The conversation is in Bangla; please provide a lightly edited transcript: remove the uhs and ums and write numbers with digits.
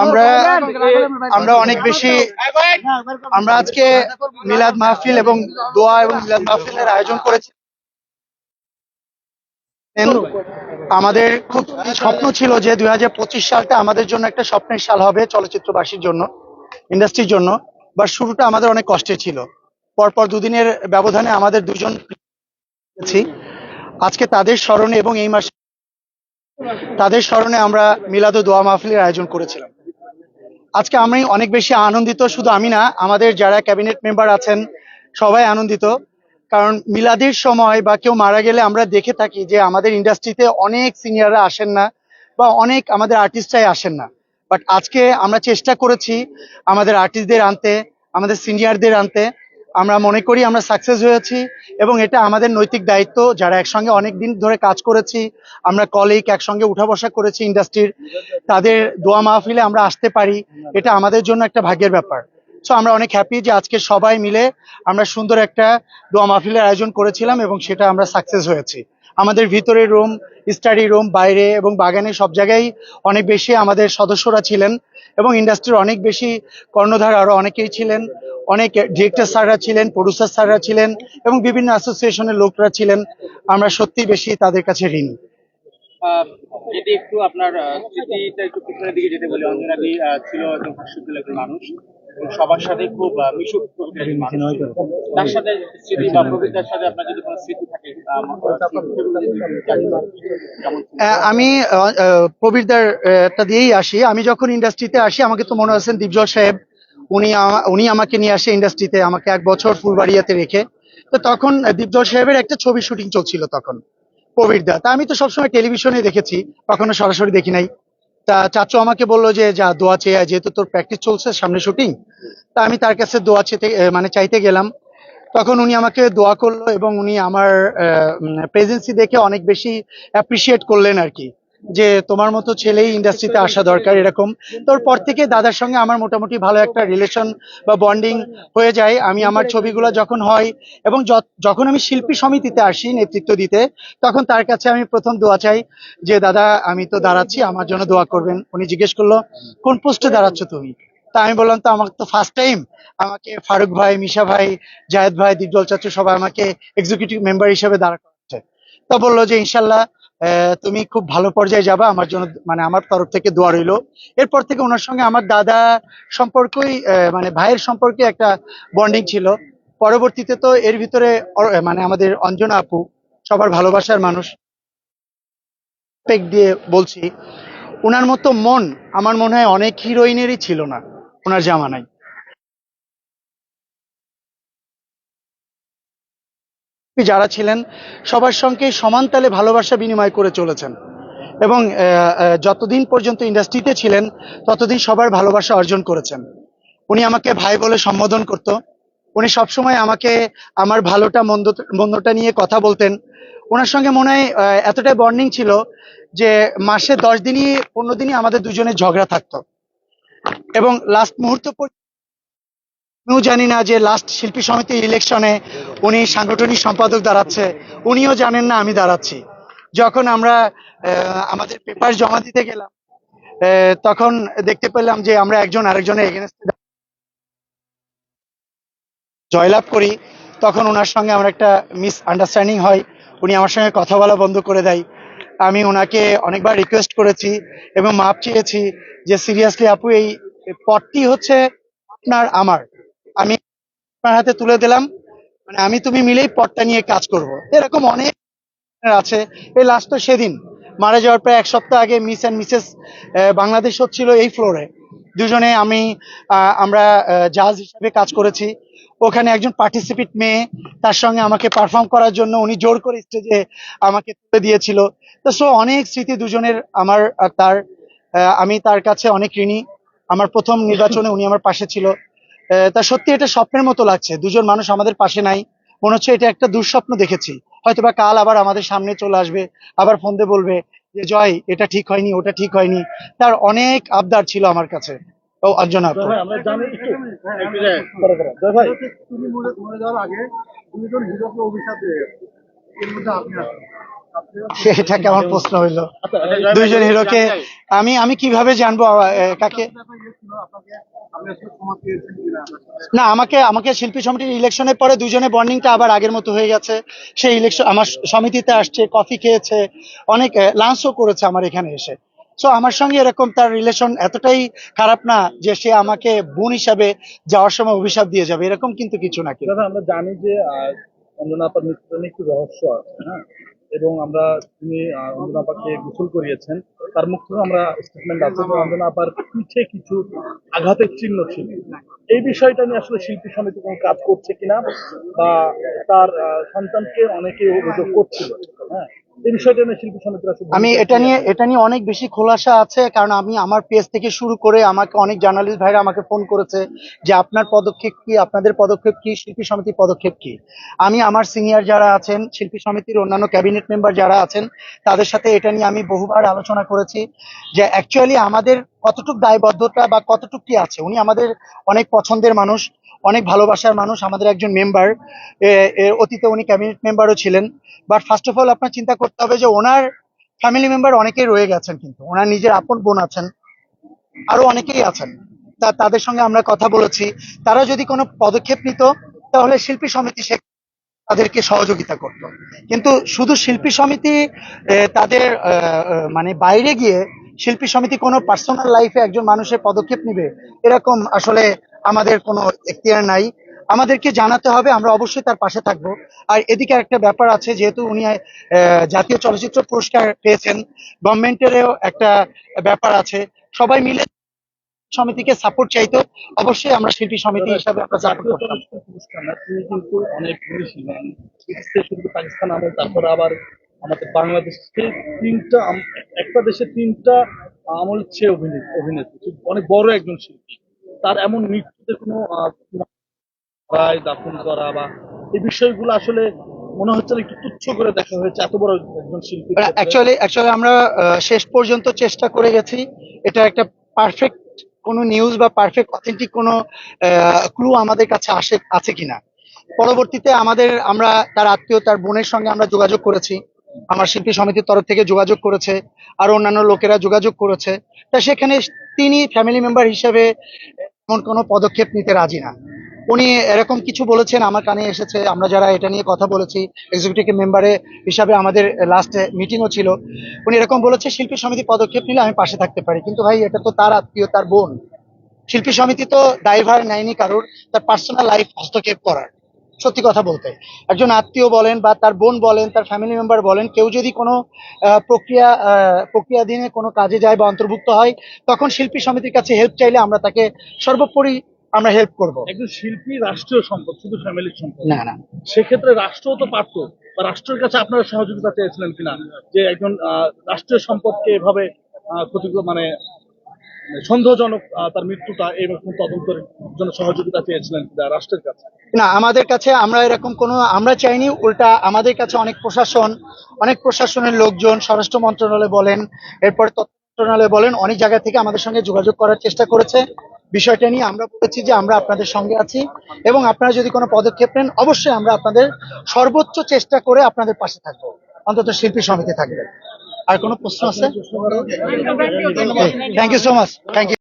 আমরা আমরা অনেক বেশি আমরা আজকে মিলাদ মাহফিল এবং দোয়া এবং মিলাদ মাহফিলের আয়োজন করেছি। আমাদের খুব স্বপ্ন ছিল যে 2025 সালটা আমাদের জন্য একটা স্বপ্নের সাল হবে চলচ্চিত্রবাসীর জন্য, ইন্ডাস্ট্রির জন্য। বা শুরুটা আমাদের অনেক কষ্টের ছিল। পরপর দুদিনের ব্যবধানে আমাদের দুজন আজকে তাদের স্মরণে এবং এই মাসে তাদের স্মরণে আমরা মিলাদ ও দোয়া মাহফিলের আয়োজন করেছিলাম। আজকে আমি অনেক বেশি আনন্দিত, শুধু আমি না, আমাদের যারা ক্যাবিনেট মেম্বার আছেন সবাই আনন্দিত। কারণ মিলাদের সময় বা কেউ মারা গেলে আমরা দেখে থাকি যে আমাদের ইন্ডাস্ট্রিতে অনেক সিনিয়ররা আসেন না বা অনেক আমাদের আর্টিস্টরাই আসেন না। বাট আজকে আমরা চেষ্টা করেছি আমাদের আর্টিস্টদের আনতে, আমাদের সিনিয়রদের আনতে। আমরা মনে করি আমরা সাকসেস হয়েছি এবং এটা আমাদের নৈতিক দায়িত্ব। যারা একসঙ্গে অনেক দিন ধরে কাজ করেছি, আমরা কলিগ একসঙ্গে উঠা বসা করেছি ইন্ডাস্ট্রির, তাদের দোয়া মাহফিলে আমরা আসতে পারি, এটা আমাদের জন্য একটা ভাগ্যের ব্যাপার। সো আমরা অনেক হ্যাপি যে আজকে সবাই মিলে আমরা সুন্দর একটা দোয়া মাহফিলের আয়োজন করেছিলাম এবং সেটা আমরা সাকসেস হয়েছি। আমাদের ভিতরের রুম, স্টাডি রুম, বাইরে এবং বাগানে সব জায়গায় অনেক বেশি আমাদের সদস্যরা ছিলেন এবং ইন্ডাস্ট্রির অনেক বেশি কর্ণধার আরো অনেকেই ছিলেন। অনেক ডিরেক্টর স্যাররা ছিলেন, প্রডিউসার স্যাররা ছিলেন এবং বিভিন্ন অ্যাসোসিয়েশনের লোকরা ছিলেন। আমরা সত্যি বেশি তাদের কাছে ঋণী। যদি একটু আপনার স্মৃতিটা একটু পিছনের দিকে যেতে বলি, অঞ্জনাদি ছিল একজন হাস্যজ্জ্বল একজন মানুষ এবং সবার সাথে খুব মিশুক প্রকৃতির একজন মানুষ ছিল। তার সাথে স্মৃতি বা প্রবীরদার সাথে আপনার যদি কোনো স্মৃতি থাকে আমি প্রবীরদারটা দিয়েই আসি। আমি যখন ইন্ডাস্ট্রিতে আসি আমাকে তো মনে আছেন দীপজল সাহেব, উনি আমাকে নিয়ে আসে ইন্ডাস্ট্রিতে, আমাকে 1 বছর ফুলবাড়িয়াতে রেখে। তো তখন দীপজল সাহেবের একটা ছবি শুটিং চলছিল তখন, প্রবীরদা। তা আমি তো সবসময় টেলিভিশনে দেখেছি, কখনো সরাসরি দেখি নাই। তা চাচু আমাকে বললো যে যা দোয়া চেয়ে আয়, যেহেতু তোর প্র্যাকটিস চলছে, সামনে শুটিং। তা আমি তার কাছে দোয়া চেতে মানে চাইতে গেলাম। তখন উনি আমাকে দোয়া করলো এবং উনি আমার প্রেজেন্সি দেখে অনেক বেশি অ্যাপ্রিসিয়েট করলেন আর কি, যে তোমার মতো ছেলেই ইন্ডাস্ট্রিতে আসা দরকার এরকম। তোর পর থেকে দাদার সঙ্গে আমার মোটামুটি ভালো একটা রিলেশন বা বন্ডিং হয়ে যায়। আমি আমার ছবিগুলো যখন হয় এবং যখন আমি শিল্পী সমিতিতে আসি নেতৃত্ব দিতে, তখন তার কাছে আমি প্রথম দোয়া চাই যে দাদা আমি তো দাঁড়াচ্ছি, আমার জন্য দোয়া করবেন। উনি জিজ্ঞেস করলো কোন পোস্টে দাঁড়াচ্ছ তুমি? তা আমি বললাম তো আমার তো ফার্স্ট টাইম, আমাকে ফারুক ভাই, মিশা ভাই, জায়েদ ভাই, দীপজল চাচু সবাই আমাকে এক্সিকিউটিভ মেম্বার হিসেবে দাঁড়া করাচ্ছে। তা বললো যে ইনশাল্লাহ তুমি খুব ভালো পর্যায়ে যাবা, আমার জন্য মানে আমার তরফ থেকে দোয়া রইলো। এরপর থেকে ওনার সঙ্গে আমার দাদা সম্পর্কই মানে ভাইয়ের সম্পর্কে একটা বন্ডিং ছিল। পরবর্তীতে তো এর ভিতরে মানে আমাদের অঞ্জনা আপু সবার ভালোবাসার মানুষ, দিয়ে বলছি, ওনার মতো মন আমার মনে হয় অনেক হিরোইনেরই ছিল না ওনার জামানায়। যারা ছিলেন সবার সঙ্গে সমান তালে ভালোবাসা বিনিময় করে চলেছেন এবং যতদিন পর্যন্ত ইন্ডাস্ট্রিতে ছিলেন ততদিন সবার ভালোবাসা অর্জন করেছেন। উনি আমাকে ভাই বলে সম্বোধন করত। উনি সবসময় আমাকে আমার ভালোটা মন্দটা নিয়ে কথা বলতেন। ওনার সঙ্গে মনে হয় এতটাই বন্ডিং ছিল যে মাসে 10 দিনই 15 দিনই আমাদের দুজনের ঝগড়া থাকতো এবং লাস্ট মুহূর্ত আমিও জানি না যে লাস্ট শিল্পী সমিতি ইলেকশনে উনি সাংগঠনিক সম্পাদক দাঁড়াচ্ছে, উনিও জানেন না আমি দাঁড়াচ্ছি। যখন আমরা আমাদের পেপার জমা দিতে গেলাম তখন দেখতে পেলাম যে আমরা একজন আরেকজনের এগেনস্টে জয়লাভ করি। তখন ওনার সঙ্গে আমার একটা মিস আন্ডারস্ট্যান্ডিং হয়, উনি আমার সঙ্গে কথা বলা বন্ধ করে দেয়। আমি ওনাকে অনেকবার রিকোয়েস্ট করেছি এবং মাপ চেয়েছি যে সিরিয়াসলি আপু এই পদটি হচ্ছে আপনার আমার, আমি আপনার হাতে তুলে দিলাম, মানে আমি তুমি মিলেই পদটা নিয়ে কাজ করব। এরকম অনেক আছে। এই লাস্ট তো সেদিন মারা যাওয়ার প্রায় 1 সপ্তাহ আগে মিস অ্যান্ড মিসেস বাংলাদেশ হচ্ছিল এই ফ্লোরে, দুজনে আমরা জাজ হিসেবে কাজ করেছি। ওখানে একজন পার্টিসিপেট মেয়ে, তার সঙ্গে আমাকে পারফর্ম করার জন্য উনি জোর করে স্টেজে আমাকে তুলে দিয়েছিল। তো সো অনেক স্মৃতি দুজনের, আমার আর তার। আমি তার কাছে অনেক ঋণী। আমার প্রথম নির্বাচনে উনি আমার পাশে ছিল। তা সত্যি এটা স্বপ্নের মতো লাগছে, দুজন মানুষ আমাদের পাশে নাই, মনে হচ্ছে এটা একটা দুঃস্বপ্ন দেখেছি। হয়তোবা কাল আবার আমাদের সামনে চলে আসবে, আবার ফোন দিয়ে বলবে যে জয় এটা ঠিক হয়নি, ওটা ঠিক হয়নি। তার অনেক আবদার ছিল আমার কাছে। ও অঞ্জনা আপু, আমরা জানি জয় ভাই, তুমি মরে যাওয়ার আগে দুজন হিরোকে অভিশাপ দিয়ে গেছে, এর মধ্যে আপনি আছেন। এটা কেমন প্রশ্ন হইলো? আচ্ছা, দুইজন হিরোকে আমি কিভাবে জানবো কাকে? না, আমাকে আমাকে শিল্পী সমিতির ইলেকশনের পরে দুজনে বন্ডিংটা আবার আগের মতো হয়ে গেছে। সেই ইলেকশন আমার সমিতিতে আসছে, কফি খেয়েছে, অনেক লাঞ্চও করেছে আমার এখানে এসে। সো আমার সঙ্গে এরকম তার রিলেশন এতটাই খারাপ না যে সে আমাকে বোন হিসাবে যাওয়ার সময় অভিশাপ দিয়ে যাবে, এরকম কিন্তু কিছু না। কিন্তু দাদা আমরা জানি যে অঞ্জনা আপার মৃত্যুটা নিয়ে একটু রহস্য আছে, হ্যাঁ, এবং আমরা তিনি অঞ্জনা আপাকে গোসল করিয়েছেন, তার মুখ থেকে আমরা স্টেটমেন্ট আছে যে অঞ্জনা আপার পিঠে কিছু আঘাতের চিহ্ন ছিল। এই বিষয়টা নিয়ে আসলে শিল্পী সমিতি কোনো কাজ করছে কিনা, বা তার সন্তানকে অনেকে অভিযোগ করছিল, হ্যাঁ, এই বিষয়টা নিয়ে শিল্পী সমিতির আসলে আমি ভূমিকা এটা কি নিয়ে আছে? এটা নিয়ে অনেক বেশি খোলাসা আছে, কারণ আমি আমার পেজ থেকে শুরু করে আমাকে অনেক জার্নালিস্ট ভাইরা আমাকে ফোন করেছে যে আপনার পদক্ষেপ কি, আপনাদের পদক্ষেপ কি, শিল্পী সমিতির পদক্ষেপ কি। আমি আমার সিনিয়র যারা আছেন, শিল্পী সমিতির অন্যান্য ক্যাবিনেট মেম্বার যারা আছেন, তাদের সাথে এটা নিয়ে আমি বহুবার আলোচনা করেছি যে অ্যাকচুয়ালি আমাদের কতটুকু দায়বদ্ধতা বা কতটুকু কি আছে। উনি আমাদের অনেক পছন্দের মানুষ, অনেক ভালোবাসার মানুষ, আমাদের একজন মেম্বার। অতীতে উনি ক্যাবিনেট মেম্বারও ছিলেন। বাট ফার্স্ট অফ অল আপনার চিন্তা করতে হবে যে ওনার ফ্যামিলি মেম্বার অনেকেই রয়ে গেছেন, কিন্তু ওনার নিজের আপন বোন আছেন, আরো অনেকেই আছেন। তাদের সঙ্গে আমরা কথা বলেছি, তারা যদি কোনো পদক্ষেপ নিত তাহলে শিল্পী সমিতি সে তাদেরকে সহযোগিতা করত। কিন্তু শুধু শিল্পী সমিতি তাদের মানে বাইরে গিয়ে শিল্পী সমিতি কোনো পার্সোনাল লাইফে একজন মানুষের পদক্ষেপ নিবে, এরকম আসলে আমাদের কোনো এখতিয়ার নাই। আমাদেরকে জানাতে হবে, আমরা অবশ্যই তার পাশে থাকবো। আর এদিকে একটা ব্যাপার আছে, যেহেতু উনি জাতীয় চলচ্চিত্র পুরস্কার পেয়েছেন, গভর্নমেন্টেরও একটা ব্যাপার আছে, সবাই মিলে সমিতিকে সাপোর্ট চাইতো। অবশ্যই আমরা শিল্পী সমিতি দাদা, হিসাবে আমরা সাপোর্ট জাতীয় করতাম। চলচ্চিত্র পুরস্কার না, তিনি কিন্তু অনেক গুণী ছিলেন। ব্রিটিশদের শুধু পাকিস্তান আমল, তারপরে আবার আমাদের বাংলাদেশে তিনটা একটা দেশে তিনটা আমল চেয়ে অভিনেত্রী, অনেক বড় একজন শিল্পী। তার এমন মৃত্যুতে কোনো রায় দাফন করা বা এই বিষয়গুলো আসলে মনে হচ্ছে না একটু তুচ্ছ করে দেখা হয়েছে এত বড় একজন শিল্পীর ক্ষেত্রে? অ্যাকচুয়ালি আমরা শেষ পর্যন্ত চেষ্টা করে গেছি। এটা একটা পারফেক্ট কোনো নিউজ বা পারফেক্ট অথেন্টিক কোনো ক্লু আমাদের কাছে আছে কিনা। পরবর্তীতে আমরা তার আত্মীয়, তার বোনের সঙ্গে আমরা যোগাযোগ করেছি, আমার শিল্পী সমিতির তরফ থেকে যোগাযোগ করেছে, আর অন্যান্য লোকেরা যোগাযোগ করেছে। তা সেখানে তিনি ফ্যামিলি মেম্বার হিসেবে এমন কোনো পদক্ষেপ নিতে রাজি না। উনি এরকম কিছু বলেছেন, আমার কানে এসেছে। আমরা যারা এটা নিয়ে কথা বলেছি, এক্সিকিউটিভ মেম্বারে হিসাবে আমাদের লাস্ট মিটিংও ছিল, উনি এরকম বলেছে শিল্পী সমিতি পদক্ষেপ নিলে আমি পাশে থাকতে পারি। কিন্তু ভাই, এটা তো তার আত্মীয়, তার বোন। শিল্পী সমিতি তো দায়ভার নেয়নি কারোর তার পার্সোনাল লাইফ হস্তক্ষেপ করার। সত্যি কথা বলতে, একজন আত্মীয় বলেন বা তার বোন বলেন, তার ফ্যামিলি মেম্বার বলেন, কেউ যদি কোনো প্রক্রিয়াধীনে কোনো কাজে যায় বা অন্তর্ভুক্ত হয়, তখন শিল্পী সমিতির কাছে হেল্প চাইলে আমরা তাকে সর্বোপরি আমরা হেল্প করব। একজন শিল্পী রাষ্ট্রীয় সম্পদ, শুধু ফ্যামিলির সম্পদ না, না। সেক্ষেত্রে রাষ্ট্রও তো পারতো, বা রাষ্ট্রের কাছে আপনারা সহযোগিতা চেয়েছিলেন কিনা, যে একজন রাষ্ট্রীয় সম্পদকে এভাবে মানে সন্দেহজনক তার মৃত্যুটা এরকম তদন্তের জন্য সহযোগিতা চেয়েছিলেন কিনা রাষ্ট্রের কাছে? না, আমাদের কাছে আমরা এরকম কোনো আমরা চাইনি। উল্টা আমাদের কাছে অনেক প্রশাসনের লোকজন, স্বরাষ্ট্র মন্ত্রণালয় বলেন, এরপরে তথ্য মন্ত্রণালয় বলেন, অনেক জায়গা থেকে আমাদের সঙ্গে যোগাযোগ করার চেষ্টা করেছে। বিষয়টা নিয়ে আমরা বলেছি যে আমরা আপনাদের সঙ্গে আছি, এবং আপনারা যদি কোনো পদক্ষেপ নেন অবশ্যই আমরা আপনাদের সর্বোচ্চ চেষ্টা করে আপনাদের পাশে থাকবো, অন্তত শিল্পী সমিতি থাকবে। আর কোনো প্রশ্ন আছে? Thank you so much. Thank you.